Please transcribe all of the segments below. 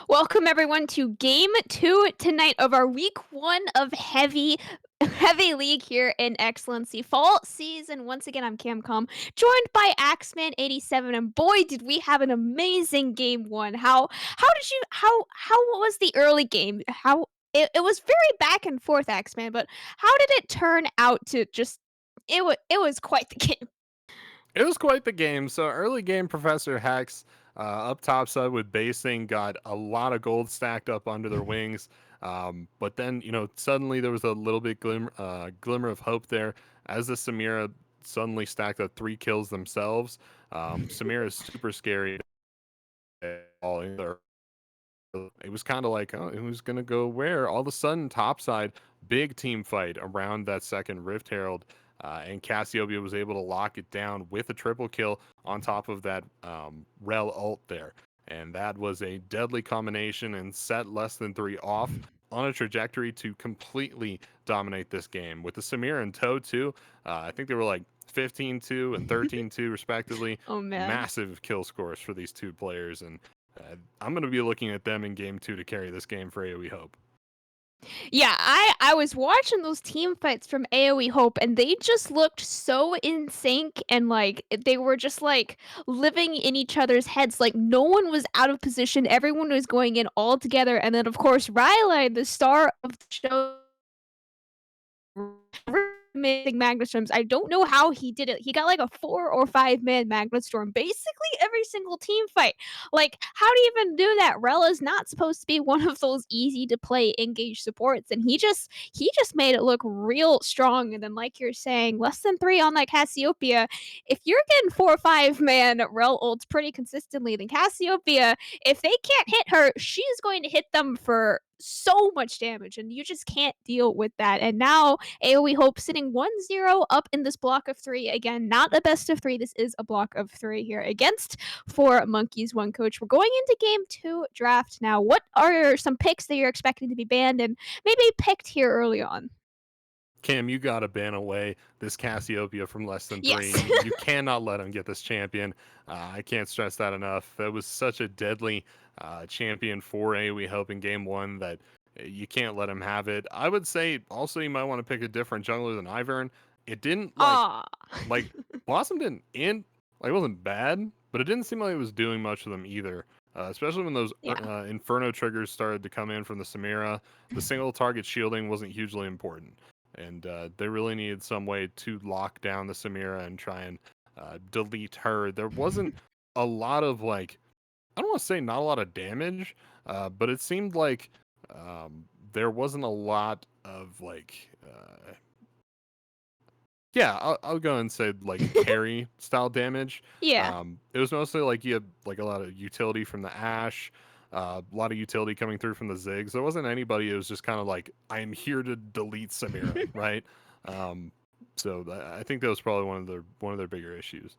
Welcome everyone to game 2 tonight of our week 1 of heavy league here in Excellency Fall season. Once again, I'm Camcom, joined by Axeman87, and boy did we have an amazing game 1. How was the early game? How it was very back and forth, Axeman, but how did it turn out to just it was quite the game. It was quite the game. So early game, Professor Hex up top side with basing got a lot of gold stacked up under their wings. But then suddenly there was a little bit glimmer of hope there as the Samira suddenly stacked up 3 kills themselves. Samira is super scary. All in there. It was kind of like, oh, who's gonna go where? All of a sudden, topside, big team fight around that second Rift Herald, and Cassiopeia was able to lock it down with a triple kill on top of that Rel ult there, and that was a deadly combination and set less than 3 off on a trajectory to completely dominate this game with the Samir and Toe too. I think they were like 15-2 and 13-2 respectively. Oh man. Massive kill scores for these two players, and I'm going to be looking at them in game 2 to carry this game for AOE Hope. Yeah, I was watching those team fights from AOE Hope, and they just looked so in sync, and like they were just like living in each other's heads. Like no one was out of position. Everyone was going in all together. And then of course Riley, the star of the show, amazing Magna Storms. I don't know how he did it. He got like a 4 or 5 man Magna Storm basically every single team fight. Like, how do you even do that? Rel is not supposed to be one of those easy to play engaged supports, and he just made it look real strong. And then, like you're saying, less than 3 on that Cassiopeia. If you're getting 4 or 5 man Rel ults pretty consistently, then Cassiopeia, if they can't hit her, she's going to hit them for so much damage, and you just can't deal with that. And now AOE Hope sitting 1-0 up in this block of 3. Again, not a best of 3. This is a block of 3 here against 4 Monkeys, 1 coach. We're going into game 2 draft now. What are some picks that you're expecting to be banned and maybe picked here early on? Cam, you got to ban away this Cassiopeia from less than 3. Yes. You cannot let him get this champion. I can't stress that enough. That was such a deadly champion for AOE Hope in game 1 that you can't let him have it. I would say also you might want to pick a different jungler than Ivern. It didn't Aw. like Blossom didn't end like it wasn't bad, but it didn't seem like it was doing much of them either. Especially when those Yeah. Inferno triggers started to come in from the Samira, the single target shielding wasn't hugely important, and they really needed some way to lock down the Samira and try and delete her. There wasn't a lot of I don't want to say not a lot of damage, but it seemed like there wasn't a lot of yeah, I'll go and say like carry style damage. Yeah. It was mostly like you had like a lot of utility from the Ash, a lot of utility coming through from the Ziggs. There wasn't anybody. It was just kind of like I am here to delete Samira, right? Um, I think that was probably one of their bigger issues.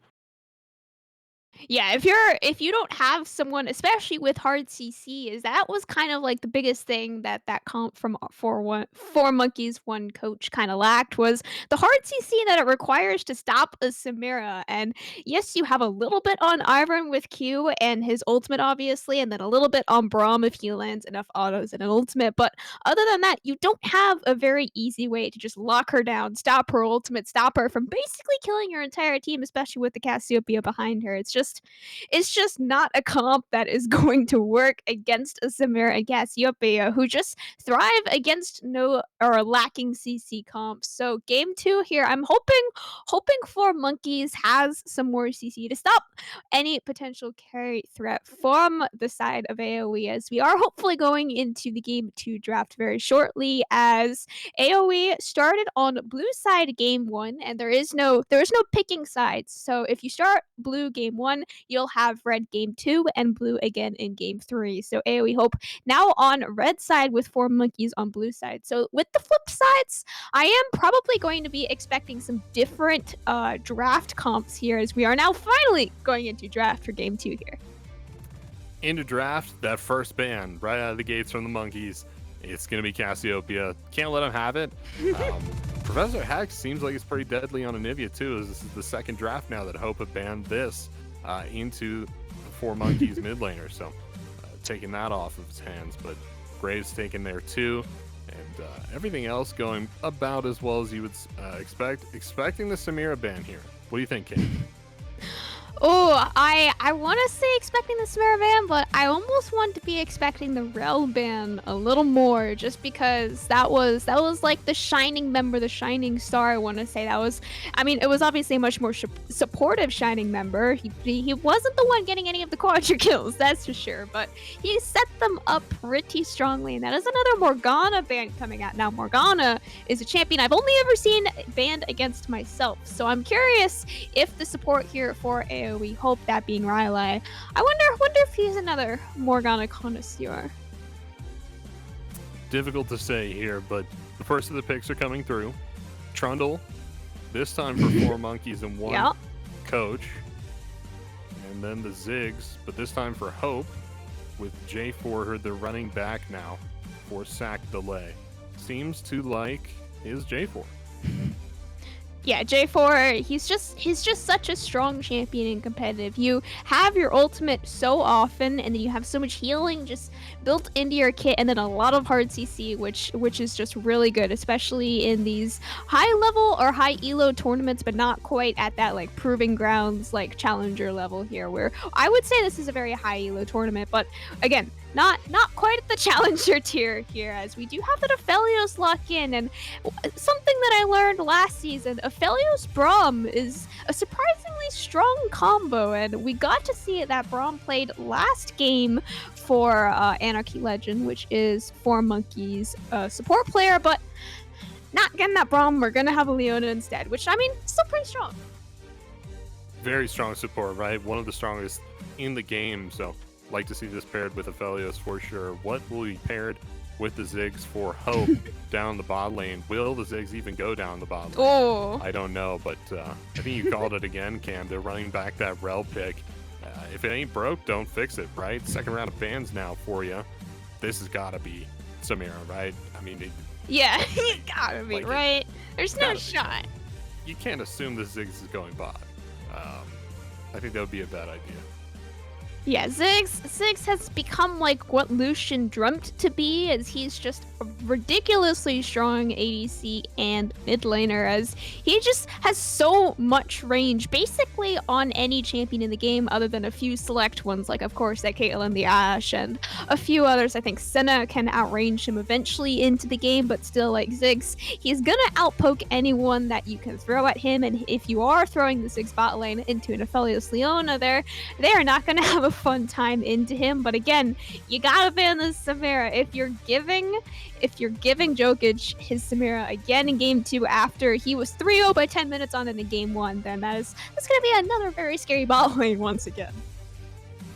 Yeah, if you don't have someone, especially with hard CC, is that was kind of like the biggest thing that that comp from 4 Monkeys, 1 coach kind of lacked was the hard CC that it requires to stop a Samira. And yes, you have a little bit on Ivern with Q and his ultimate, obviously, and then a little bit on Braum if he lands enough autos and an ultimate. But other than that, you don't have a very easy way to just lock her down, stop her ultimate, stop her from basically killing your entire team, especially with the Cassiopeia behind her. It's just not a comp that is going to work against a Samira and Cassiopeia who just thrive against no or lacking CC comps. So game 2 here, I'm hoping 4 Monkeys has some more CC to stop any potential carry threat from the side of AoE, as we are hopefully going into the game 2 draft very shortly, as AoE started on blue side game 1, and there is no picking sides. So if you start blue game 1, you'll have red game 2 and blue again in game 3. So AoE Hope now on red side with 4 Monkeys on blue side. So with the flip sides, I am probably going to be expecting some different draft comps here, as we are now finally going into draft for game 2 here. Into draft, that first ban right out of the gates from the Monkeys. It's going to be Cassiopeia. Can't let him have it. Professor Hex seems like it's pretty deadly on Anivia too, as this is the second draft now that Hope have banned this into the 4 Monkeys mid laner. So taking that off of his hands, but Graves taken there too. And everything else going about as well as you would expect. Expecting the Samira ban here. What do you think, Kate? Oh, I want to say expecting the Samara ban, but I almost want to be expecting the Rel ban a little more, just because that was like the shining member, the shining star. I want to say that was. I mean, it was obviously a much more supportive shining member. He wasn't the one getting any of the quadra kills, that's for sure. But he set them up pretty strongly, and that is another Morgana ban coming out now. Morgana is a champion I've only ever seen banned against myself, so I'm curious if the support here for AOE, hope that being Riley, I wonder if he's another Morgana connoisseur. Difficult to say here, but the first of the picks are coming through. Trundle, this time for 4 monkeys and 1 Yep. coach. And then the Ziggs, but this time for Hope with J4. They're running back now for sack delay. Seems to like his J4. Yeah, J4, he's just such a strong champion and competitive. You have your ultimate so often, and then you have so much healing just built into your kit, and then a lot of hard CC, which is just really good, especially in these high level or high elo tournaments, but not quite at that like proving grounds like challenger level here, where I would say this is a very high elo tournament, but again, not quite at the challenger tier here, as we do have that Aphelios lock in. And something that I learned last season, Aphelios Braum is a surprisingly strong combo, and we got to see that Braum played last game for Anarchy Legend, which is 4 monkeys support player, but not getting that Braum. We're gonna have a Leona instead, which, I mean, still pretty strong. Very strong support, right? One of the strongest in the game, so like to see this paired with Aphelios for sure. What will be paired with the Ziggs for Hope down the bot lane? Will the Ziggs even go down the bot lane? Oh, I don't know, but I think you called it again, Cam. They're running back that Rel pick. If it ain't broke, don't fix it, right? Second round of bans now for you. This has got to be Samira, right? I mean, yeah, you gotta be, like right? There's no gotta be. shot. You can't assume the Ziggs is going bot. I think that would be a bad idea. Yeah, Ziggs has become like what Lucian dreamt to be, as he's just a ridiculously strong ADC and mid laner, as he just has so much range, basically on any champion in the game, other than a few select ones, like of course that Caitlyn, the Ashe, and a few others. I think Senna can outrange him eventually into the game, but still, like Ziggs, he's gonna outpoke anyone that you can throw at him, and if you are throwing the Ziggs bot lane into an Aphelios Leona, they are not gonna have a fun time into him. But again, you gotta ban this Samira. If you're giving Jokic his Samira again in game 2 after he was 3-0 by 10 minutes on in game 1, then that's gonna be another very scary bot lane once again.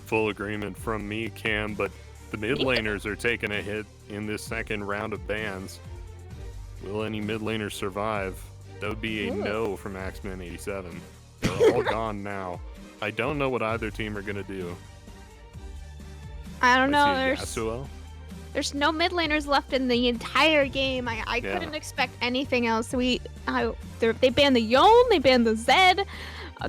Full agreement from me, Cam, but the mid laners are taking a hit in this second round of bans. Will any mid laners survive? That would be a no from Axeman87. They're all gone now. I don't know what either team are gonna do. I don't know. There's no mid laners left in the entire game. I couldn't expect anything else. They banned the Yone, they banned the Zed,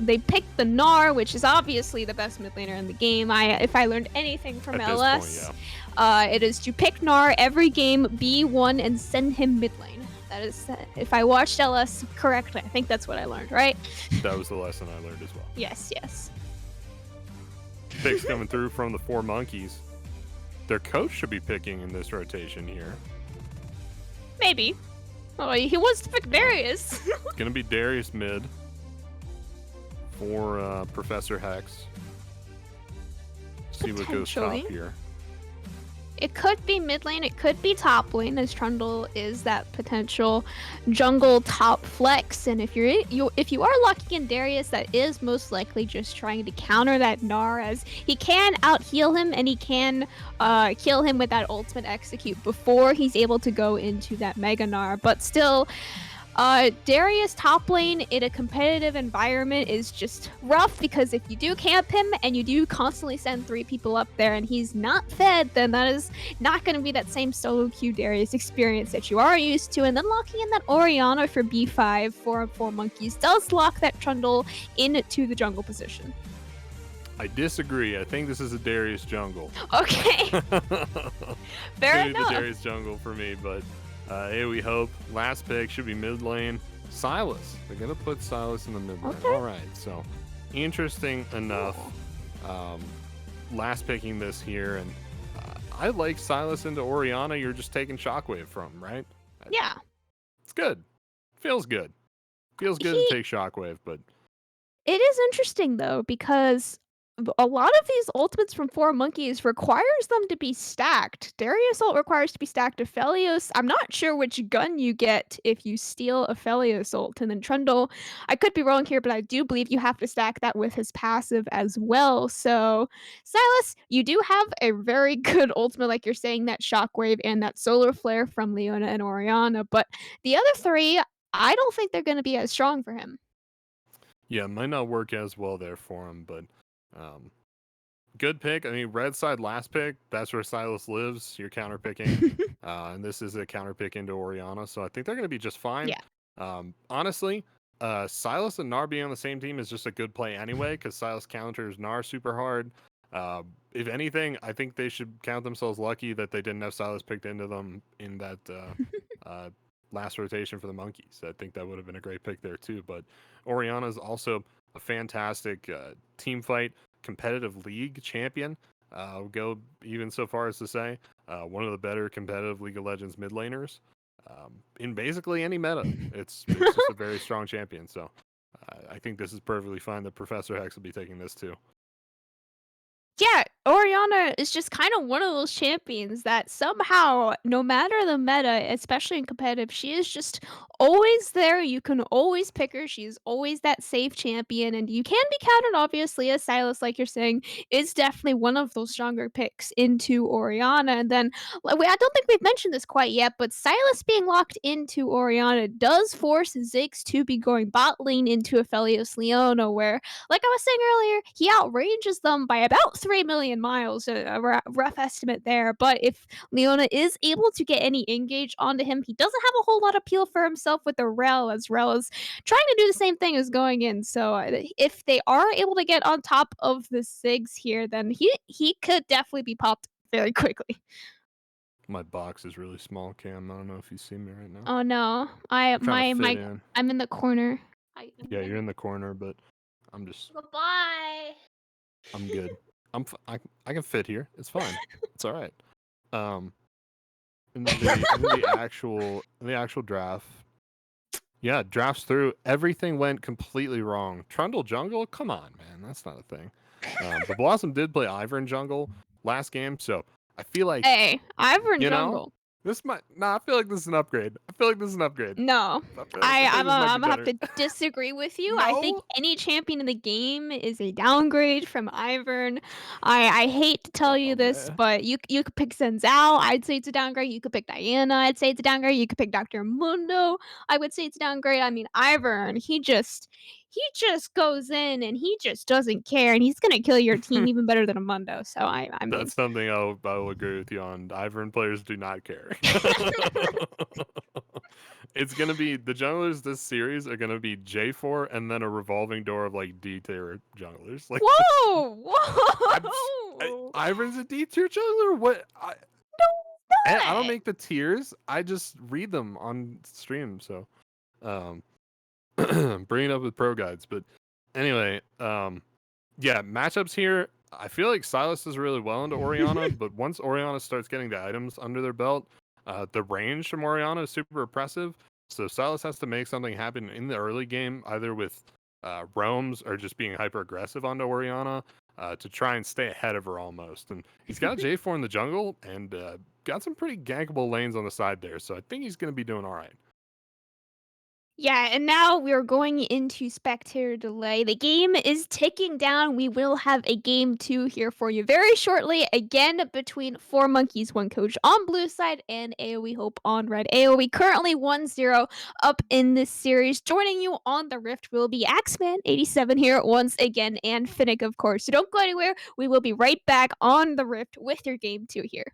they picked the Gnar, which is obviously the best mid laner in the game. If I learned anything from At LS, this point, yeah. it is to pick Gnar every game, B1, and send him mid lane. That is, if I watched LS correctly, I think that's what I learned, right? That was the lesson I learned as well. Yes, yes. Picks coming through from the 4 monkeys. Their coach should be picking in this rotation here. Maybe. Oh, he wants to pick Darius. It's gonna be Darius mid for Professor Hex. See what goes top here. It could be mid lane, it could be top lane, as Trundle is that potential jungle top flex. And if you are locking in Darius, that is most likely just trying to counter that Gnar, as he can out heal him and he can kill him with that ultimate execute before he's able to go into that Mega Gnar. But still, Darius top lane in a competitive environment is just rough, because if you do camp him and you do constantly send 3 people up there and he's not fed, then that is not going to be that same solo queue Darius experience that you are used to. And then locking in that Orianna for B5 for monkeys does lock that Trundle into the jungle position. I disagree. I think this is a Darius jungle. Okay, It's fair gonna be the enough. Darius jungle for me, but AOE Hope, last pick should be mid lane. Silas. They're gonna put Silas in the mid lane. Okay. All right, so interesting enough. Cool. Um, last picking this here, and I like Silas into Oriana. You're just taking Shockwave from, right? Yeah. It's good. Feels good. Feels good to He take Shockwave, but It is interesting though because a lot of these ultimates from Four Monkeys requires them to be stacked. Darius ult requires to be stacked. Aphelios, I'm not sure which gun you get if you steal Aphelios ult, and then Trundle, I could be wrong here, but I do believe you have to stack that with his passive as well. So, Silas, you do have a very good ultimate, like you're saying, that Shockwave and that Solar Flare from Leona and Oriana, but the other three, I don't think they're going to be as strong for him. yeah, it might not work as well there for him. But um, good pick. I mean, red side last pick. That's where Silas lives. You're counter picking, and this is a counter pick into Oriana, so I think they're going to be just fine. Yeah. Honestly, Silas and Gnar being on the same team is just a good play anyway, because Silas counters Gnar super hard. If anything, I think they should count themselves lucky that they didn't have Silas picked into them in that last rotation for the Monkeys. I think that would have been a great pick there too. But Oriana is also a fantastic team fight competitive league champion. I'll go even so far as to say one of the better competitive League of Legends mid laners in basically any meta. It's just a very strong champion. So I think this is perfectly fine that Professor Hex will be taking this too. Yeah, Oriana is just kind of one of those champions that somehow, no matter the meta, especially in competitive, she is just always there. You can always pick her. She's always that safe champion, and you can be counted, obviously, as Silas, like you're saying, is definitely one of those stronger picks into Oriana. And then, I don't think we've mentioned this quite yet, but Silas being locked into Oriana does force Ziggs to be going bot lane into Aphelios Leona, where like I was saying earlier, he outranges them by about 3 million miles, a rough estimate there. But if Leona is able to get any engage onto him, he doesn't have a whole lot of appeal for himself with the Rel, as Rel is trying to do the same thing as going in. So if they are able to get on top of the Sigs here, then he could definitely be popped very quickly. My box is really small, Cam. I don't know if you see me right now. Oh no, I'm trying to fit in. I'm in the corner. Yeah, you're in the corner, but I'm just Goodbye. I'm good. I can fit here. It's fine. It's all right. Um, in the actual draft, yeah, drafts through. Everything went completely wrong. Trundle jungle, come on, man, that's not a thing. But Blossom did play Ivern jungle last game, so I feel like Hey, Ivern you know jungle. this might. Nah, I feel like this is an upgrade. I feel like this is an upgrade. No. I feel like this might be I'm gonna have better. to disagree with you. I think No. any champion in the game is a downgrade from Ivern. I hate to tell you Oh this, man. but you could pick Zhao. I'd say it's a downgrade. You could pick Diana. I'd say it's a downgrade. You could pick Dr. Mundo. I would say it's a downgrade. I mean, Ivern, he just goes in and he just doesn't care, and he's gonna kill your team even better than a Mundo. So I mean, That's something I will agree with you on. Ivern players do not care. It's gonna be the junglers this series are gonna be J4 and then a revolving door of like D tier junglers. Like that's whoa, whoa, Ivern's a D tier jungler. What? I don't what? make the tiers. I just read them on stream. So, um, bring it up with pro guides. But anyway, yeah, matchups here. I feel like Silas does really well into Oriana, but once Oriana starts getting the items under their belt, the range from Oriana is super oppressive. So Silas has to make something happen in the early game, either with roams or just being hyper aggressive onto Oriana to try and stay ahead of her almost. And he's got a J4 in the jungle and got some pretty gankable lanes on the side there. So I think he's going to be doing all right. Yeah, and now we're going into spectator delay. The game is ticking down. We will have a game 2 here for you very shortly. Again, between Four Monkeys, One Coach on blue side and AOE Hope on red. AOE currently 1-0 up in this series. Joining you on the Rift will be Axeman87 here once again, and Finnick, of course. So don't go anywhere. We will be right back on the Rift with your game 2 here.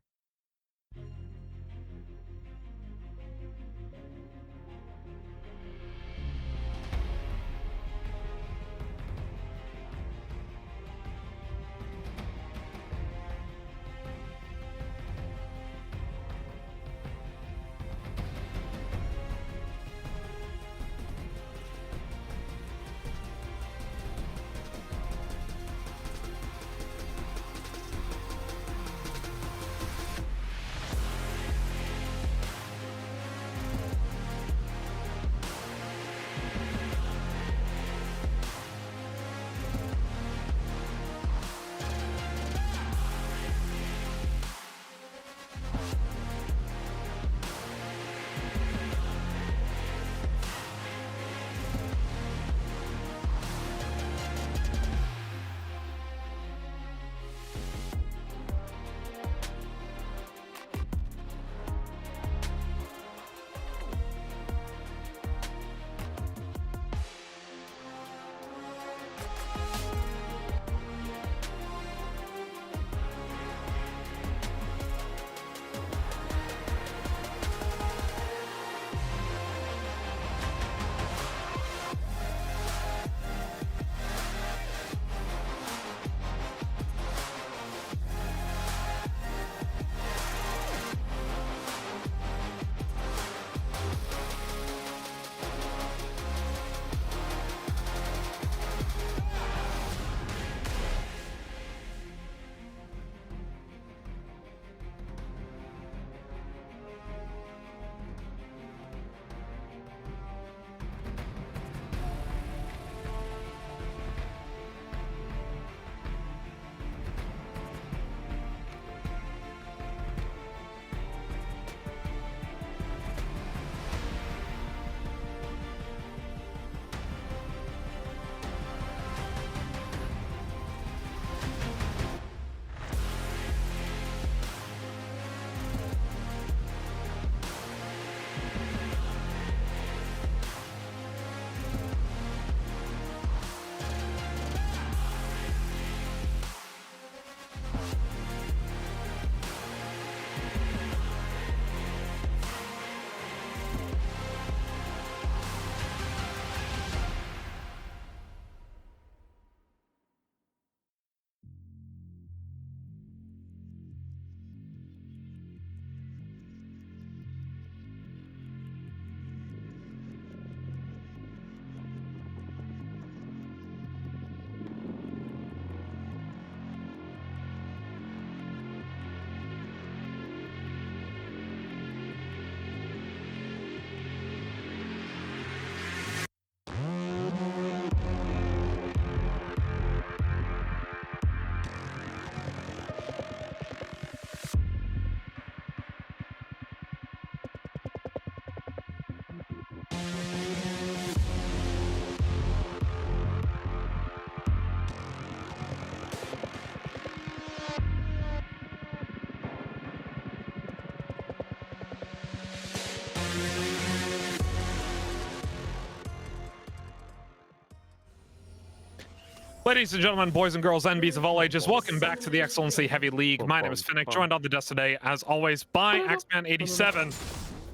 Ladies and gentlemen, boys and girls, NBs of all ages, welcome back to the Excellency Heavy League. My name is Finnick, joined on the desk today, as always, by Axeman87.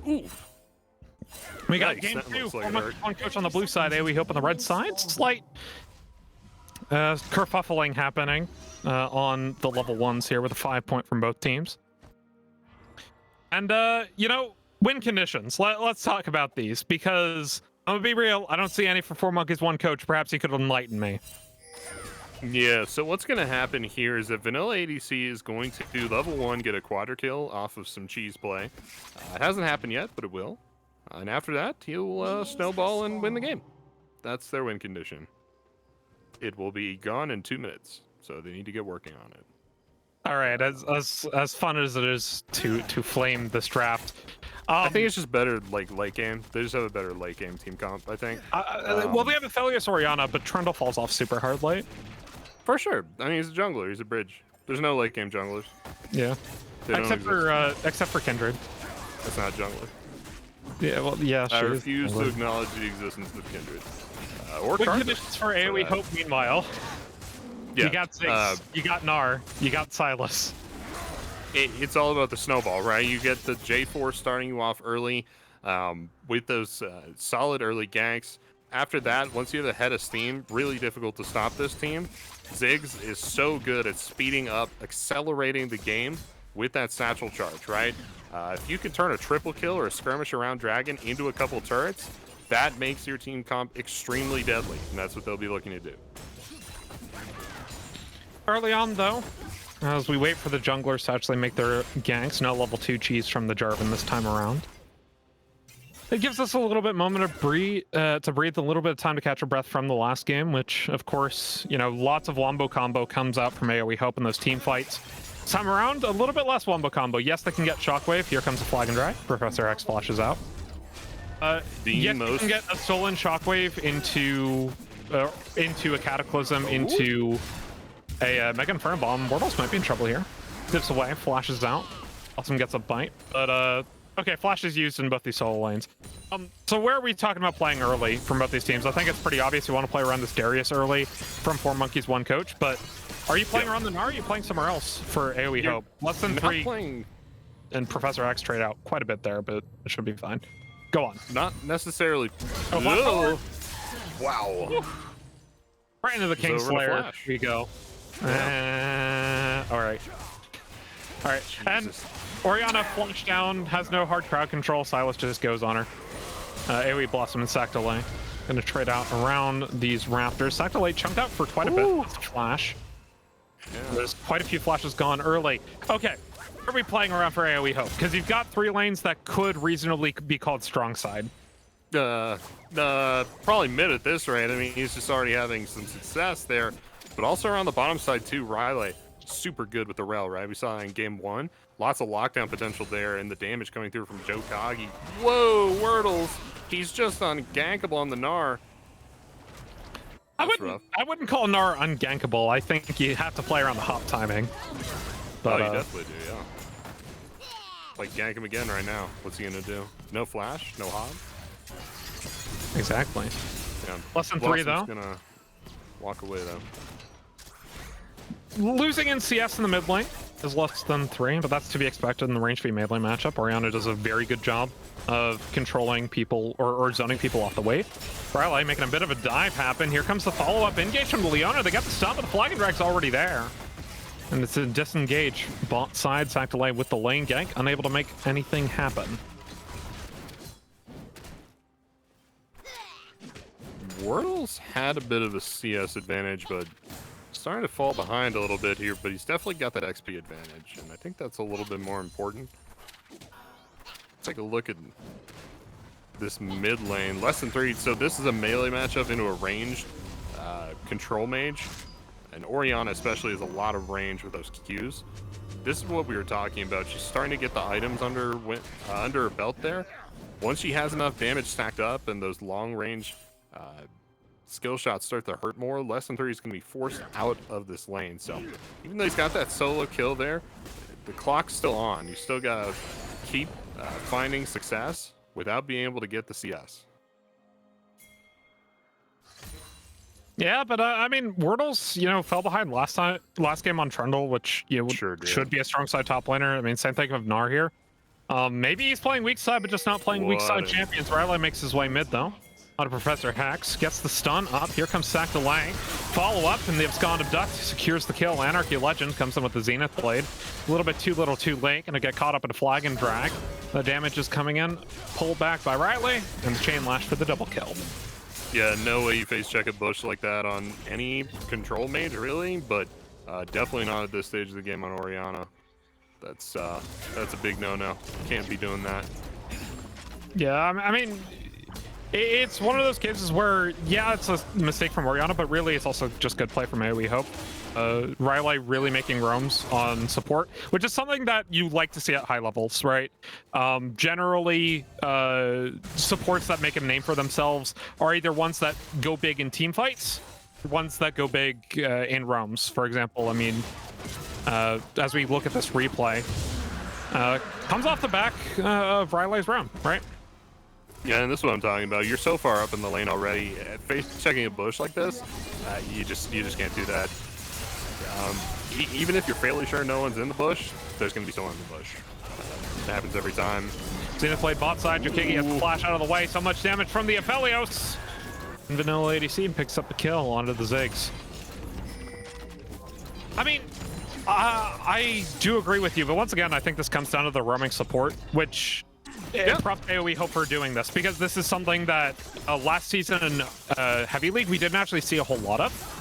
Oof. We got Yikes, game that 2, looks like it hurt. one coach on the blue side, AOE Hope on the red side. Slight kerfuffling happening on the level 1s here with a 5-point from both teams. And, you know, win conditions. Let's talk about these, because I'm gonna be real, I don't see any for 4 Monkeys, 1 coach. Perhaps you could enlighten me. Yeah, so what's going to happen here is that Vanilla ADC is going to do level 1, get a quadra kill off of some cheese play. It hasn't happened yet, but it will. And after that, he'll snowball and win the game. That's their win condition. It will be gone in 2 minutes, so they need to get working on it. All right, as fun as it is to flame this draft, I think it's just better like late game. They just have a better late game team comp, I think. Well, they have Aphelios Orianna, but Trundle falls off super hard late. For sure. I mean, he's a jungler. He's a bridge. There's no late game junglers. Yeah, They don't except for Kindred. That's not jungler. Yeah, well, yeah. I She is refuse to jungler. acknowledge the existence of Kindred. Or Win Karthus, conditions for AOE Hope. Meanwhile, Yeah. you got Ziggs, you got Gnar, you got Silas. It's all about the snowball, right? You get the J4 starting you off early with those solid early ganks. After that, once you have a head of steam, really difficult to stop this team. Ziggs is so good at speeding up, accelerating the game with that satchel charge, right? If you can turn a triple kill or a skirmish around Dragon into a couple turrets, that makes your team comp extremely deadly, and that's what they'll be looking to do. Early on, though, as we wait for the junglers to actually make their ganks, no level 2 cheese from the Jarvan this time around. It gives us a little bit moment of breathe, a little bit of time to catch our breath from the last game, which, of course, you know, lots of wombo combo comes out from AOE Hope in those team fights. This time around, a little bit less wombo combo. Yes, they can get Shockwave. Here comes a Flag and Drag. Professor X flashes out. Yes, you can get a Stolen Shockwave into a Cataclysm, into a Mega Inferno Bomb. Mortals might be in trouble here. Dips away, flashes out. Awesome gets a bite, but okay, flash is used in both these solo lanes. So where are we talking about playing early from both these teams? I think it's pretty obvious you want to play around this Darius early from 4 Monkeys, 1 coach, but are you playing around the Gnar, or are you playing somewhere else for AOE Hope? Less than 3, and Professor X trade out quite a bit there, but it should be fine. Go on. Not necessarily. Oh, wow. Right into the Kingslayer. Here we go. Yeah. All right. All right. Jesus. And Orianna flash down, has no hard crowd control. Silas just goes on her. AoE Blossom and Sactolay. Gonna trade out around these Raptors. Sactolay chunked out for quite a bit. That's a flash. Yeah. There's quite a few flashes gone early. Okay. Where are we playing around for AoE Hope? Because you've got 3 lanes that could reasonably be called strong side. Probably mid at this rate. I mean, he's just already having some success there, but also around the bottom side too. Riley, super good with the rel, right? We saw in game 1, lots of lockdown potential there, and the damage coming through from Joe Kagi. Whoa, Wordles, he's just ungankable on the Gnar. I wouldn't call Gnar ungankable. I think you have to play around the hop timing. But, oh, you definitely do, yeah. Like gank him again right now. What's he gonna do? No flash, no hop. Exactly. Yeah. Less than 3 though. Gonna walk away though. Losing in CS in the mid lane is less than 3, but that's to be expected in the range v mid lane matchup. Orianna does a very good job of controlling people or zoning people off the wave. Riley making a bit of a dive happen. Here comes the follow-up engage from Leona. They got the stop, but the Flag and Drag's already there. And it's a disengage. Bot side, Sactolay with the lane gank, unable to make anything happen. Wordle's had a bit of a CS advantage, but starting to fall behind a little bit here, but he's definitely got that XP advantage, and I think that's a little bit more important. Let's take a look at this mid lane. Less than 3, so this is a melee matchup into a ranged control mage, and Orianna especially has a lot of range with those Qs. This is what we were talking about. She's starting to get the items under her belt there. Once she has enough damage stacked up and those long range skill shots start to hurt more, Less than 3 is going to be forced out of this lane. So even though he's got that solo kill there, the clock's still on. You still got to keep finding success without being able to get the CS. Yeah, but I mean, Wordle's, you know, fell behind last game on Trundle, which, you know, Sure did. should be a strong side top laner. I mean, same thing with Gnar here. Maybe he's playing weak side, but just not playing weak side champions. Riley makes his way mid though. On to Professor Hex, gets the stun up. Here comes Sack Delay. Follow up, and the Abscond Abduct secures the kill. Anarchy Legend comes in with the Zenith Blade. A little bit too little, too late. Gonna get caught up in a flag and drag. The damage is coming in, pulled back by Riley, and the Chain Lash for the double kill. Yeah, no way you face check a bush like that on any control mage, really, but definitely not at this stage of the game on Orianna. That's a big no-no. Can't be doing that. Yeah, I mean, it's one of those cases where, yeah, it's a mistake from Orianna, but really it's also just good play from AOE Hope. Riley really making roams on support, which is something that you like to see at high levels, right? Generally, supports that make a name for themselves are either ones that go big in team fights, ones that go big in roams. For example, I mean, as we look at this replay, comes off the back of Riley's roam, right? Yeah, and this is what I'm talking about. You're so far up in the lane already. Face checking a bush like this, you just can't do that. Even if you're fairly sure no one's in the bush, there's going to be someone in the bush. It happens every time. Zenith played bot side. Jokigi has the flash out of the way. So much damage from the Aphelios. And Vanilla ADC picks up the kill onto the Ziggs. I mean, I do agree with you, but once again, I think this comes down to the roaming support, which props AOE Hope for doing this, because this is something that last season in Heavy League we didn't actually see a whole lot of.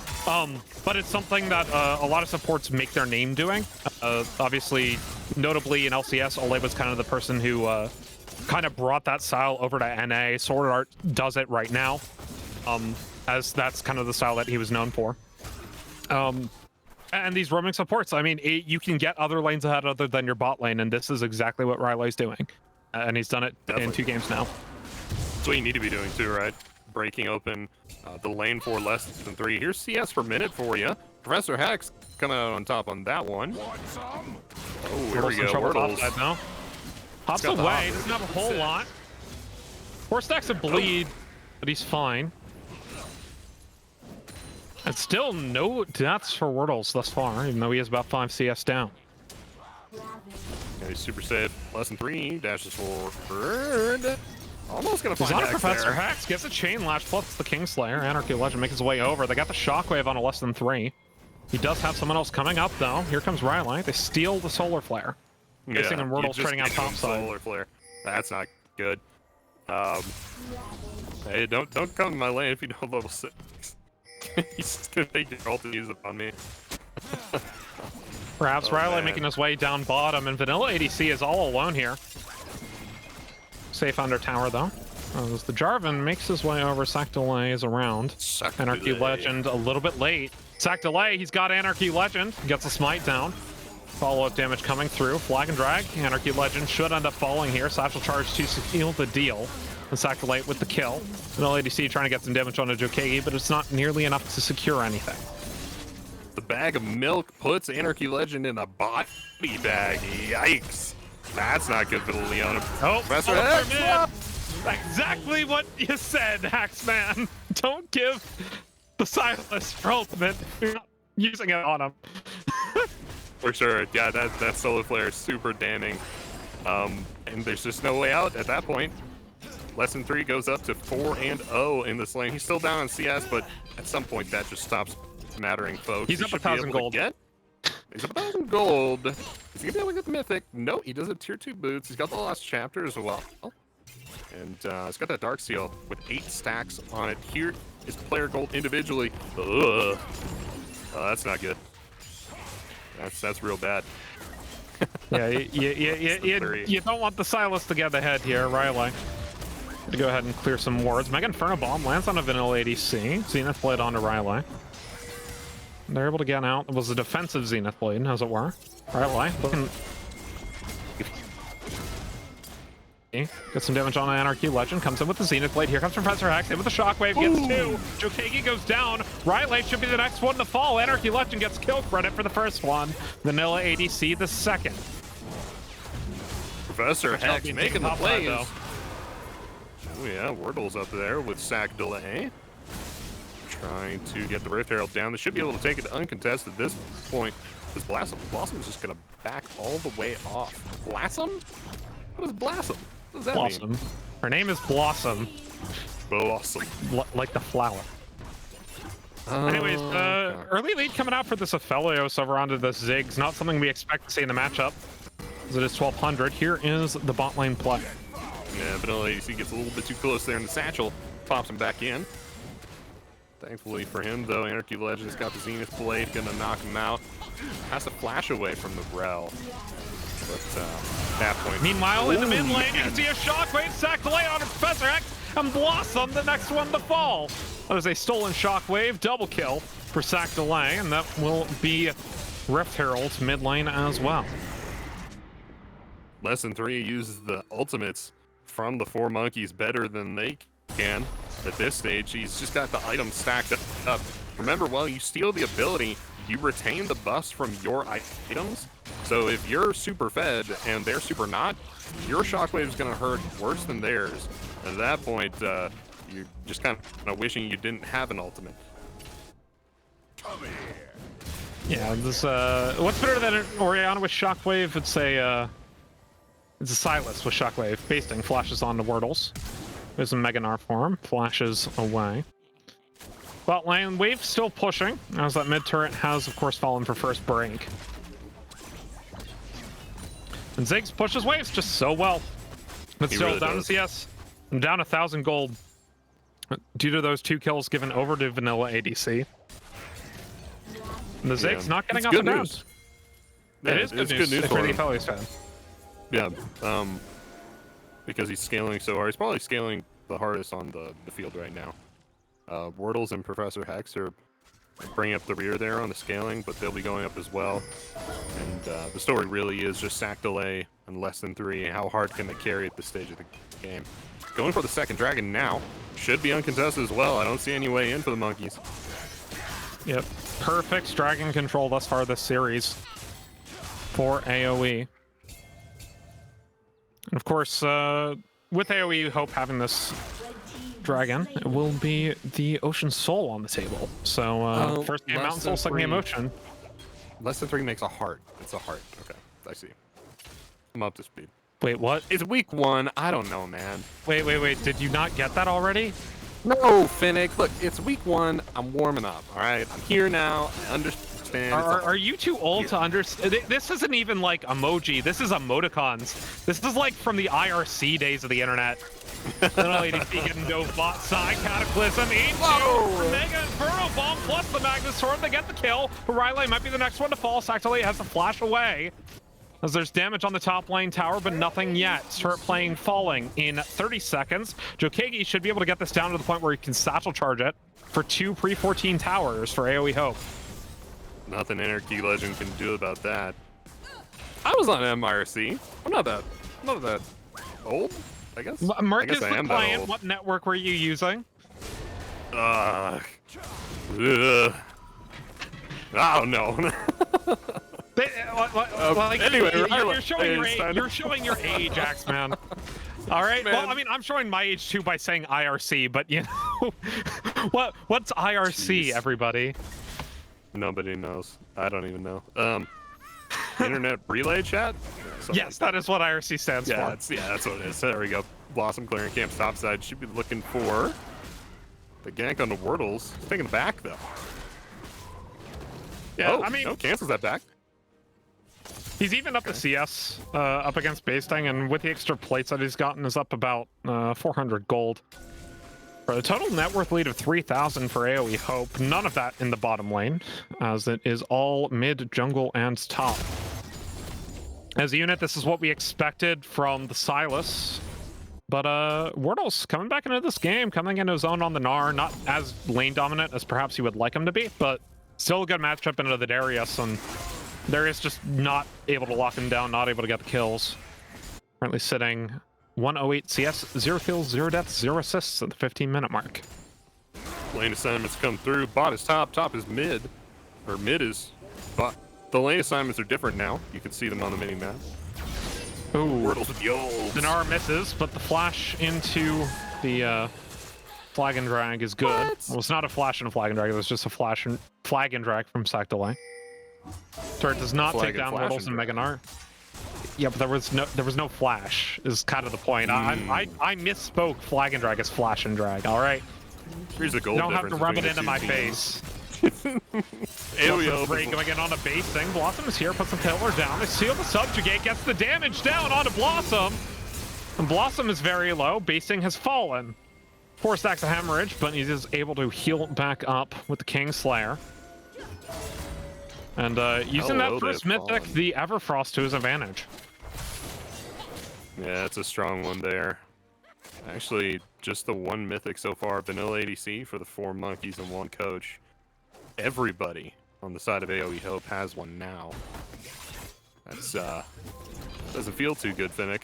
But it's something that a lot of supports make their name doing. Obviously, notably in LCS, Ole was kind of the person who kind of brought that style over to NA. Sword Art does it right now, as that's kind of the style that he was known for. And these roaming supports, I mean, you can get other lanes ahead other than your bot lane, and this is exactly what Riley's doing. And he's done it in 2 games now. That's what you need to be doing too, right? Breaking open the lane for less than 3. Here's CS per minute for you. Professor Hex coming out on top on that one. Oh, here we go. Wordles. Now. Hops away, doesn't have a whole lot. 4 stacks of bleed, but he's fine. And still no deaths for Wordles thus far, even though he has about 5 CS down. Yeah, he's super safe. Less than 3, dashes forward. Almost gonna find He's on a Hex Professor there. Hex, gets a Chain Lash plus the Kingslayer. Anarchy Legend makes his way over. They got the Shockwave on a less than 3. He does have someone else coming up though. Here comes Riley. They steal the Solar Flare. Facing him, Wordle's trading out top side. Solar Flare. That's not good. Hey, don't come to my lane if you don't level 6. He's just gonna take your ult and use it on me. Perhaps Riley making his way down bottom, and Vanilla ADC is all alone here. Safe under tower though. As the Jarvan makes his way over, Sack Delay is around. Anarchy Legend a little bit late. Sack Delay, he's got Anarchy Legend, gets a smite down. Follow-up damage coming through. Flag and drag. Anarchy Legend should end up falling here. Satchel Charge to seal the deal. And Sack Delay with the kill. Vanilla ADC trying to get some damage onto Jokigi, but it's not nearly enough to secure anything. The bag of milk puts Anarchy Legend in a body bag. Yikes. That's not good for the Leona. Oh, Professor Hex. Exactly what you said, Haxman. Don't give the Silas for ultimate. You're not using it on him. For sure. Yeah, that Solar Flare is super damning. And there's just no way out at that point. Less than 3 goes up to 4-0 in this lane. He's still down on CS, but at some point that just stops mattering, folks. He's up 1,000 gold. He's up 1,000 gold. Is he gonna be able to get the Mythic? No, he does have tier 2 boots. He's got the last chapter as well. And he's got that Dark Seal with 8 stacks on it. Here is player gold individually. Ugh. Oh, that's not good. That's real bad. Yeah, you don't want the Silas to get ahead here, Riley. To go ahead and clear some wards. Mega Inferno Bomb lands on a Vanilla ADC. Zenith Blade onto Riley. They're able to get out. It was a defensive Zenith Blade, as it were. Riley looking. Get some damage on the Anarchy Legend. Comes in with the Zenith Blade. Here comes Professor Hex. In with the Shockwave. Gets 2. Jokigi goes down. Riley should be the next one to fall. Anarchy Legend gets kill credit for the first one. Vanilla ADC the second. Professor Hex making the plays. Though. Oh yeah, Wordle's up there with Sack Delay. trying to get the Rift Herald down. They should be able to take it uncontested at this point. This Blossom is just going to back all the way off. Blossom? What is Blossom? What does that Blossom. mean? Her name is Blossom. Blossom. Like the flower. Anyways, okay. early lead coming out for this Aphelios over onto the Ziggs. Not something we expect to see in the matchup, as it is 1200. Here is the bot lane play. Yeah, Vanilla ADC gets a little bit too close there, and the Satchel pops him back in. Thankfully for him, though, Anarchy Legend's got the Zenith Blade, gonna knock him out. Has to flash away from the Rel. But at that point... Meanwhile, in the mid lane, you can see a Shockwave sack delay on Professor X, and Blossom, the next one to fall. That is a stolen Shockwave, double kill for sack delay, and that will be Rift Herald's mid lane as well. Less than 3 uses the ultimates from the 4 monkeys better than they can at this stage. He's just got the items stacked up. Remember, while you steal the ability, you retain the buffs from your items. So if you're super fed and they're super not, your shockwave is going to hurt worse than theirs. At that point, you're just kind of wishing you didn't have an ultimate. Yeah, this what's better than an Orianna with Shockwave? It's a Silas with Shockwave. Basting flashes onto Wordles. There's a Meganar form, flashes away. Bot lane wave still pushing, as that mid turret has, of course, fallen for first break. And Ziggs pushes waves just so well. But still, really down does. to CS, and down 1,000 gold due to those 2 kills given over to Vanilla ADC. And the Ziggs not getting up and down. Yeah, It is good news if for you're the him. Aphelios fan. Yeah, because he's scaling so hard. He's probably scaling the hardest on the field right now. Wordles and Professor Hex are bringing up the rear there on the scaling, but they'll be going up as well. And the story really is just sack delay and less than 3. How hard can they carry at this stage of the game? Going for the second dragon now. Should be uncontested as well. I don't see any way in for the monkeys. Yep, perfect dragon control thus far this series for AOE. And of course, with AOE Hope having this dragon, it will be the Ocean Soul on the table. So first game Mountain Soul, second game Ocean. Less than 3 makes a heart. It's a heart. Okay, I see. I'm up to speed. Wait, what? It's week 1. I don't know, man. Wait. Did you not get that already? No, Finnick. Look, it's week 1. I'm warming up. All right, I'm here now. I understand. Are you too old to understand? This isn't even like emoji. This is emoticons. This is like from the IRC days of the internet. Little ADC getting dove bot side Cataclysm into Mega Inferno Bomb plus the Magnus Sword. They get the kill. Riley might be the next one to fall. Sactally has to flash away. As there's damage on the top lane tower, but nothing yet. Start playing falling in 30 seconds. Jokagi should be able to get this down to the point where he can satchel charge it for 2 pre-14 towers for AOE Hope. Nothing Anarchy Legend can do about that. I was on MIRC. I'm not that old, I guess. Mark is the I am that client. old. What network were you using? I don't know. Anyway, you're showing your age, Axeman. All right. Man. Well, I mean, I'm showing my age too by saying IRC, but you know, what's IRC, Jeez. everybody? Nobody knows. I don't even know. Internet relay chat? Yes, that is what IRC stands for. That's what it is. There we go. Blossom clearing camp topside. Should be looking for the gank on the Wordles. He's taking it back though. Yeah, oh, I mean, no, cancels that back. he's even up the CS up against Basting, and with the extra plates that he's gotten, is up about 400 gold. For a total net worth lead of 3,000 for AOE Hope. None of that in the bottom lane, as it is all mid, jungle, and top. As a unit, this is what we expected from the Silas. But Wordle's coming back into this game, coming into his own on the Gnar, not as lane dominant as perhaps he would like him to be, but still a good matchup into the Darius, and Darius just not able to lock him down, not able to get the kills. Currently sitting 108 CS, 0 kills, 0 deaths, 0 assists at the 15-minute mark. Lane assignments come through. Bot is top. Top is mid. Or mid is bot. The lane assignments are different now. You can see them on the mini-map. Ooh. Wordles with the old. Dinar misses, but the flash into the flag and drag is good. What? Well, it's not a flash and a flag and drag. It was just a flag and drag from sack delay. So it does not Flag take down and flash Wordles and and drag. Meganar. Yeah, but there was no flash. Is kind of the point. I misspoke. Flag and drag is flash and drag. All right. Here's the You gold don't have to difference rub it between into the my two face. AOE Three going in on a base thing. Blossom is here, puts the pillar down. They seal the subjugate, gets the damage down onto Blossom. And Blossom is very low. Basing has fallen. 4 stacks of hemorrhage, but he is able to heal back up with the King Slayer. And using that first mythic, the Everfrost, to his advantage. Yeah, it's a strong one there. Actually, just the one mythic so far, vanilla ADC for the 4 monkeys and 1 coach. Everybody on the side of AOE Hope has one now. That's doesn't feel too good, Finnick.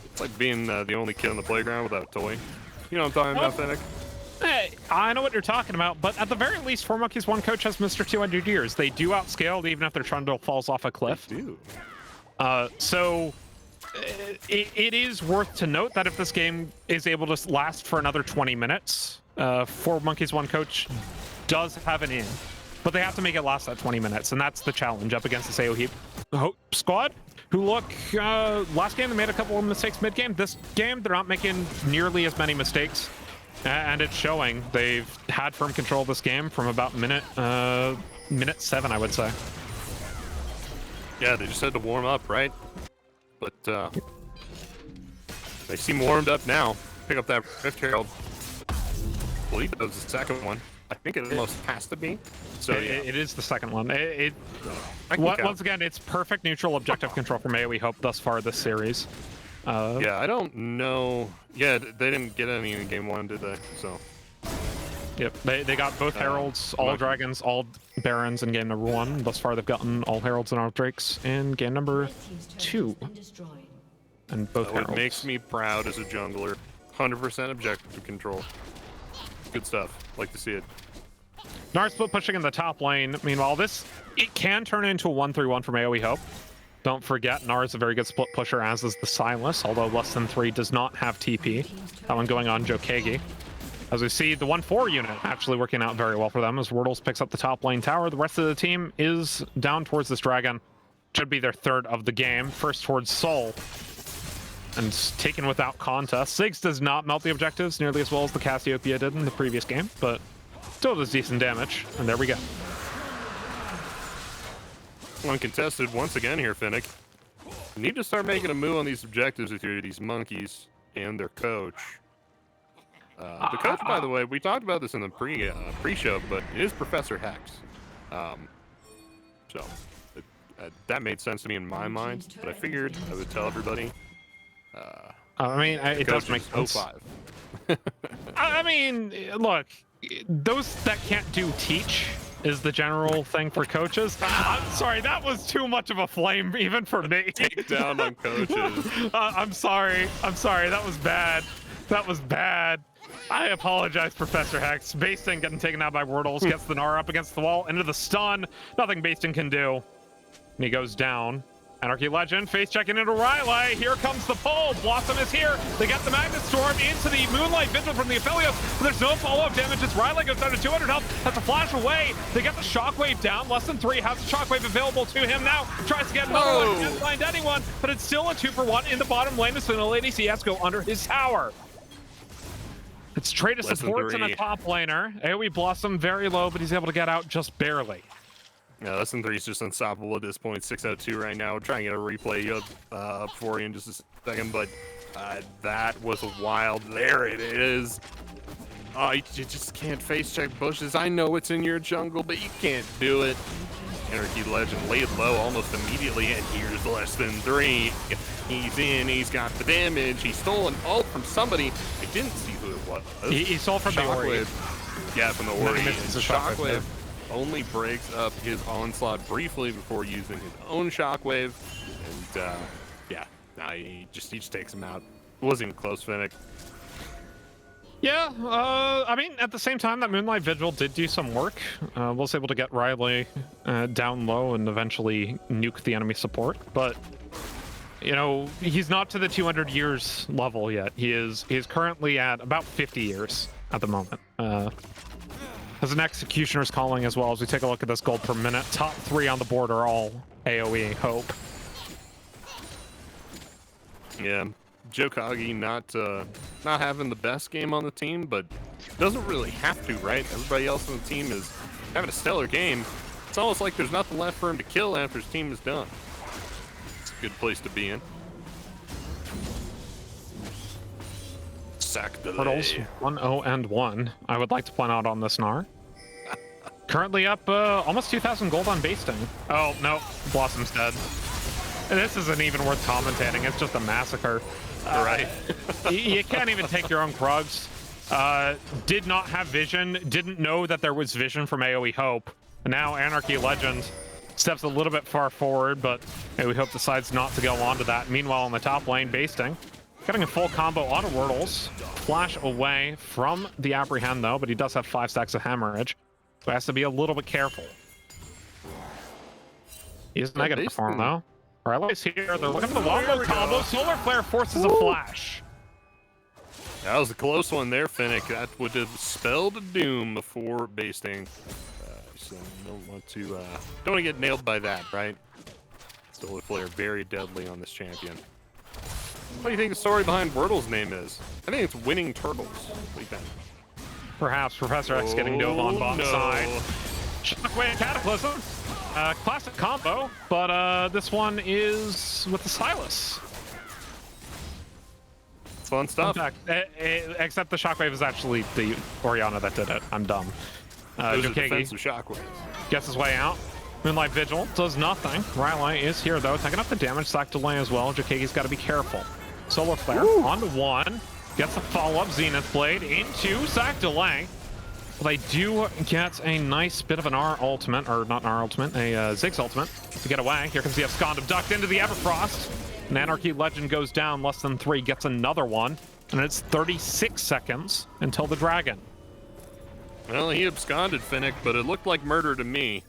It's like being the only kid on the playground without a toy. You know what I'm talking about, Finnick? Hey, I know what you're talking about, but at the very least, 4 monkeys, 1 coach has Mr. 200 years. They do outscale even if their Trundle falls off a cliff. They do. So it is worth to note that if this game is able to last for another 20 minutes, 4 monkeys, 1 coach does have an in, but they have to make it last that 20 minutes, and that's the challenge up against this AOE Hope squad, who look, last game they made a couple of mistakes mid-game. This game, they're not making nearly as many mistakes, and it's showing. They've had firm control of this game from about minute 7, I would say. Yeah, they just had to warm up, right? But they seem warmed up now. Pick up that Rift Herald. I believe that was the second one. I think it almost has to be. So yeah. It is the second one. Once Again, it's perfect neutral objective control from AOE Hope thus far this series. Yeah, I don't know. Yeah, they didn't get any in game 1, did they? So. Yep, they got both Heralds, all Dragons, all Barons in game number 1. Thus far, they've gotten all Heralds and all Drakes in game number 2. And both Heralds. It makes me proud as a jungler. 100% objective control. Good stuff. Like to see it. Gnar split pushing in the top lane. Meanwhile, it can turn into a 1-3-1 from AOE Hope. Don't forget, Gnar is a very good split pusher, as is the Silas, although less than 3 does not have TP. That one going on Jokagi. As we see, the 1-4 unit actually working out very well for them as Wordles picks up the top lane tower. The rest of the team is down towards this dragon. Should be their 3rd of the game. First towards Soul. And taken without contest. Ziggs does not melt the objectives nearly as well as the Cassiopeia did in the previous game, but still does decent damage. And there we go. Uncontested once again here, Finnick. You need to start making a move on these objectives with these monkeys and their coach. The coach, by the way, we talked about this in the pre-show, but it is Professor Hex. So that made sense to me in my mind, but I figured I would tell everybody. I mean, it does make sense. 05. I mean, look, those that can't do teach is the general thing for coaches. I'm sorry, that was too much of a flame even for me. Take down on coaches. I'm sorry, that was bad. That was bad. I apologize, Professor Hex. Basting getting taken out by Wordles, gets the Gnar up against the wall, into the stun. Nothing Basting can do. And he goes down. Anarchy Legend, face checking into Riley. Here comes the pull. Blossom is here. They get the Magnet Storm into the Moonlight Vigil from the affiliates. But there's no follow-up damage as Riley goes down to 200 health. Has to flash away. They get the Shockwave down. Less than 3 has the Shockwave available to him now. Tries to get another one. Can't find anyone. But it's still a 2-for-1 in the bottom lane. As soon as Lady C has to go under his tower. It's trade of supports and a top laner. AoE Blossom very low, but he's able to get out just barely. Yeah, less than 3 is just unstoppable at this point. 6-0-2 right now. We're trying to get a replay up for you in just a second, but that was wild. There it is. Oh, you just can't face check bushes. I know it's in your jungle, but you can't do it. Anarchy Legend laid low almost immediately, and here's less than 3. He's in, he's got the damage. He stole an ult from somebody. I didn't see who it was. He stole from the Ori. Yeah, from the Ori. Shockwave only breaks up his onslaught briefly before using his own shockwave, and yeah, he just takes him out. It wasn't even close, Finnick. Yeah, I mean, at the same time, that Moonlight Vigil did do some work. Was able to get Riley down low and eventually nuke the enemy support, but you know, he's not to the 200 years level yet. He is currently at about 50 years. at the moment. As an Executioner's calling as well, as we take a look at this gold per minute. Top 3 on the board are all AOE Hope. Yeah, Jokagi not having the best game on the team, but doesn't really have to, right? Everybody else on the team is having a stellar game. It's almost like there's nothing left for him to kill after his team is done. It's a good place to be in. Sack delay. Turtles 1-0 and 1. I would like to point out on this Gnar. Currently up almost 2,000 gold on basting. Oh, no. Blossom's dead. This isn't even worth commentating. It's just a massacre. Right. You can't even take your own Krugs. Did not have vision. Didn't know that there was vision from AOE Hope. And now Anarchy Legend steps a little bit far forward, but AOE Hope decides not to go on to that. Meanwhile, in the top lane, basting. Getting a full combo on Wordles. Flash away from the Apprehend, though, but he does have 5 stacks of Hemorrhage. So he has to be a little bit careful. He's negative perform, though. Riley's here. They're looking for the wombo combo. Solar Flare forces a flash. That was a close one there, Finnick. That would have spelled doom before basting. So don't want to get nailed by that, right? Solar Flare very deadly on this champion. What do you think the story behind Wordle's name is? I think it's winning turtles. What do you think? Perhaps Professor X getting dove on bot side. Shockwave Cataclysm. Classic combo, but this one is with the Silas. It's fun stuff. In fact, except the Shockwave is actually the Orianna that did it. I'm dumb. Defensive Shockwave. Gets his way out. Moonlight Vigil does nothing. Riley is here, though, taking up the damage stack delay as well. Jokagi's got to be careful. Solar Flare onto 1. Gets the follow-up Zenith Blade into sack delay. They do get a nice bit of an R ultimate, or not an R ultimate, a Ziggs ultimate to get away. Here comes the Abscond abduct into the Everfrost. And Anarchy Legend goes down less than 3, gets another one. And it's 36 seconds until the dragon. Well, he absconded, Finnick, but it looked like murder to me.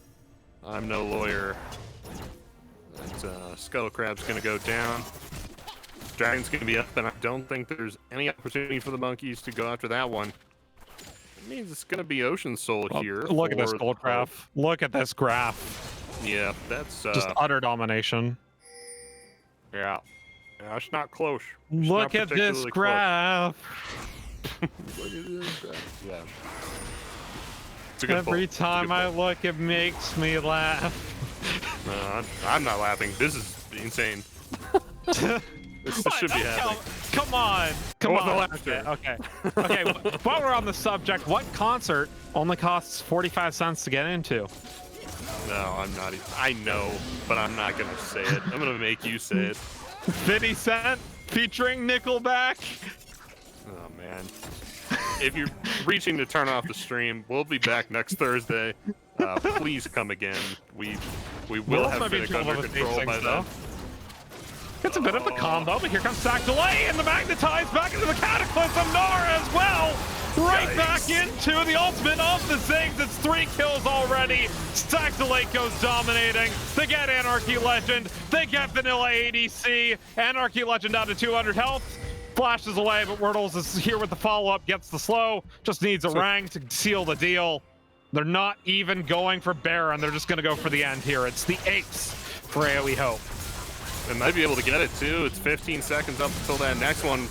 I'm no lawyer. That Scuttle Crab's gonna go down. Dragon's gonna be up, and I don't think there's any opportunity for the monkeys to go after that one. It means it's gonna be Ocean Soul here. Look at this gold graph. Look at this graph. Yeah, that's just utter domination. Yeah. Yeah, it's not close. Look at this graph. Look at this graph. Yeah. Every time I look, it makes me laugh. I'm not laughing. This is insane. This should be happening. Come on. Okay. While we're on the subject, what concert only costs 45 cents to get into? No, I'm not. I know, but I'm not gonna say it. I'm gonna make you say it. 50 Cent featuring Nickelback. Oh man. If you're reaching to turn off the stream, we'll be back next Thursday. Please come again. We will have Finnick under control by then. It's a bit of a combo, but here comes Sack Delay, and the Magnetize back into the Cataclysm. Gnar as well. Right back into the ultimate of the Ziggs. It's 3 kills already. Sack Delay goes dominating. They get Anarchy Legend. They get Vanilla ADC. Anarchy Legend down to 200 health. Flashes away, but Wordles is here with the follow-up, gets the slow, just needs a Rang to seal the deal. They're not even going for Baron, they're just going to go for the end here. It's the ace for AOE Hope. They might be able to get it too. It's 15 seconds up until that next one.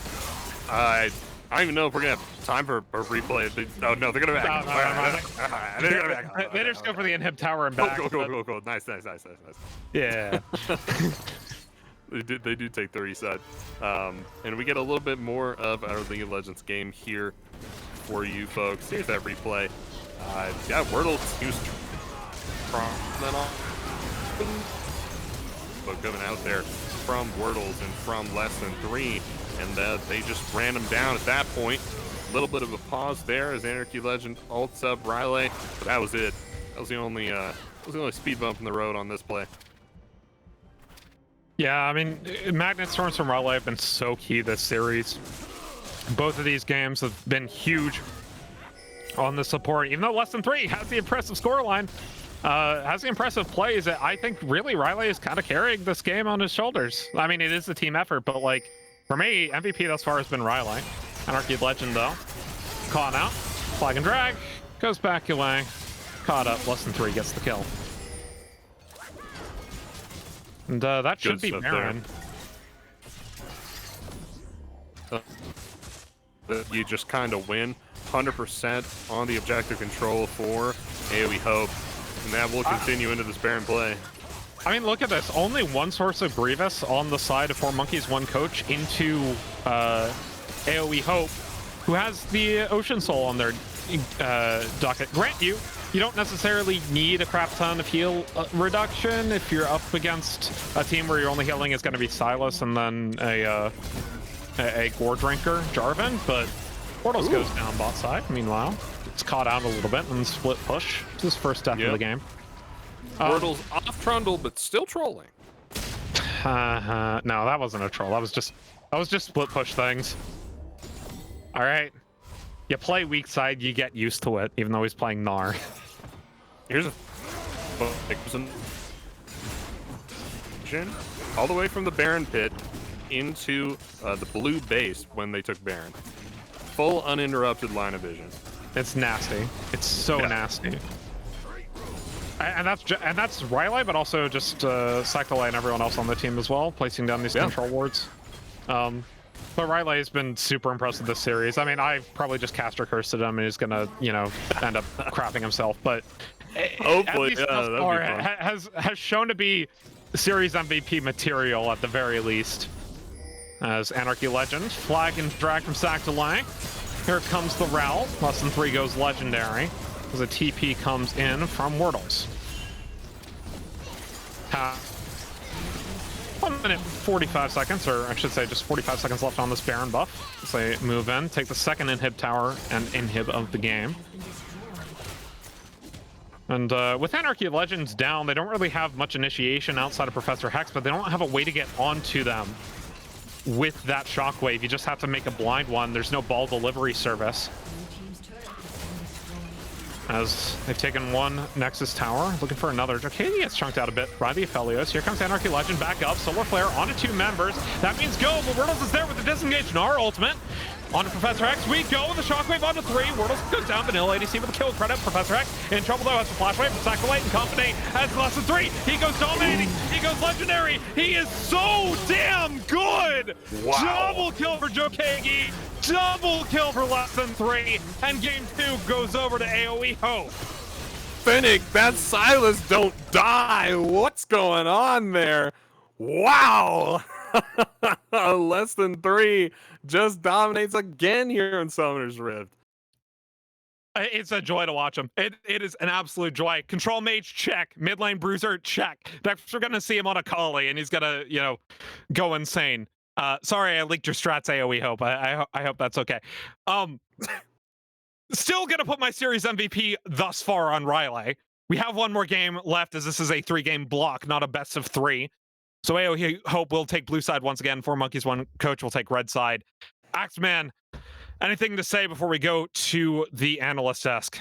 I don't even know if we're going to have time for a replay. Oh, no, they're going to back. They just go for the inhib tower and back. Cool. Nice. Yeah. They do take the reset. And we get a little bit more of our League of Legends game here for you folks. Here's that replay. Yeah, Wordle's used but coming out there from Wordles and from less than 3. And they just ran him down at that point. A little bit of a pause there as Anarchy Legend ults up Riley. But that was it. That was the only speed bump in the road on this play. Yeah, I mean, Magnet Storms from Riley have been so key this series. Both of these games have been huge on the support, even though less than 3 has the impressive scoreline, has the impressive plays. I think really Riley is kind of carrying this game on his shoulders. I mean, it is a team effort, but like for me, MVP thus far has been Riley. Anarchy Legend though, Caught out. Flag and drag. Goes back away. Caught up. Less than 3 gets the kill. And that should be Baron. You just kind of win 100% on the objective control for AOE Hope, and that will continue into this Baron play. I mean, look at this. Only one source of Grievous on the side of 4 Monkeys, 1 coach into AOE Hope, who has the Ocean Soul on their docket. Grant you don't necessarily need a crap ton of heal reduction if you're up against a team where your only healing is going to be Silas and then a Gore Drinker, Jarvan, but Portals goes down bot side. Meanwhile, it's caught out a little bit and split push. It's his first death of the game. Portals off Trundle, but still trolling. No, that wasn't a troll. That was just split push things. All right, you play weak side, you get used to it, even though he's playing Gnar. Here's a all the way from the Baron pit into the blue base when they took Baron. Full uninterrupted line of vision. It's nasty. It's so nasty. And that's Rylai, but also just Sakurai and everyone else on the team as well, placing down these control wards. But Rylai has been super impressive this series. I mean, I've probably just caster cursed him and he's gonna, end up crapping himself. But hopefully, has shown to be series MVP material at the very least. As Anarchy Legend, flag and drag from Sack to Lang. Here comes the Rel. Less than 3 goes legendary. As a TP comes in from Wordles. 1 minute 45 seconds, or I should say just 45 seconds left on this Baron buff. So they move in, take the second inhib tower and inhib of the game. And with Anarchy Legends down, they don't really have much initiation outside of Professor Hex, but they don't have a way to get onto them with that shockwave. You just have to make a blind one. There's no ball delivery service. As they've taken 1 Nexus tower, looking for another. Jokadi gets chunked out a bit by the Aphelios. Here comes Anarchy Legend back up. Solar Flare onto 2 members. That means go, but Wordles is there with the disengage Gnar ultimate. Onto Professor X, we go with the shockwave onto 3. Wordles goes down, Vanilla ADC with a kill credit. Professor X in trouble though, has the flashwave from Sacrilight and company. Has less than 3. He goes dominating. He goes legendary. He is so damn good. Wow. Double kill for Jokagi. Double kill for less than 3. And game 2 goes over to AOE Hope. Finnick, that Silas don't die. What's going on there? Wow. Less than 3 just dominates again here in Summoner's Rift. It's a joy to watch him. It is an absolute joy. Control Mage, check. Mid lane Bruiser, check. Next, we're going to see him on a Kali, and he's going to, go insane. Sorry, I leaked your strats, AOE Hope. I hope that's okay. Still going to put my series MVP thus far on Rylai. We have 1 more game left, as this is a 3-game block, not a best of 3. So AOE Hope will take blue side once again. 4 Monkeys, 1 coach will take red side. Axeman, anything to say before we go to the analyst desk?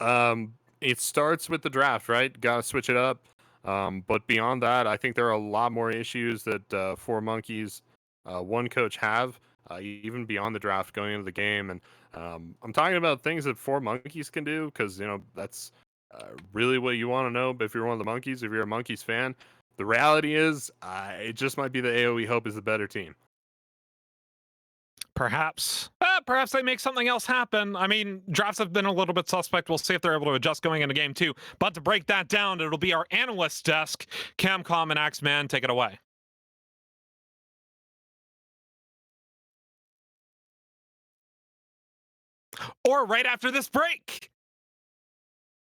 It starts with the draft, right? Gotta switch it up. But beyond that, I think there are a lot more issues that 4 Monkeys, 1 coach have, even beyond the draft going into the game. And I'm talking about things that 4 Monkeys can do, because, that's really what you want to know. But if you're one of the Monkeys, if you're a Monkeys fan, the reality is, it just might be that AOE Hope is the better team. Perhaps they make something else happen. I mean, drafts have been a little bit suspect. We'll see if they're able to adjust going into game 2. But to break that down, it'll be our analyst desk. Camcom and Axeman, take it away. Or right after this break.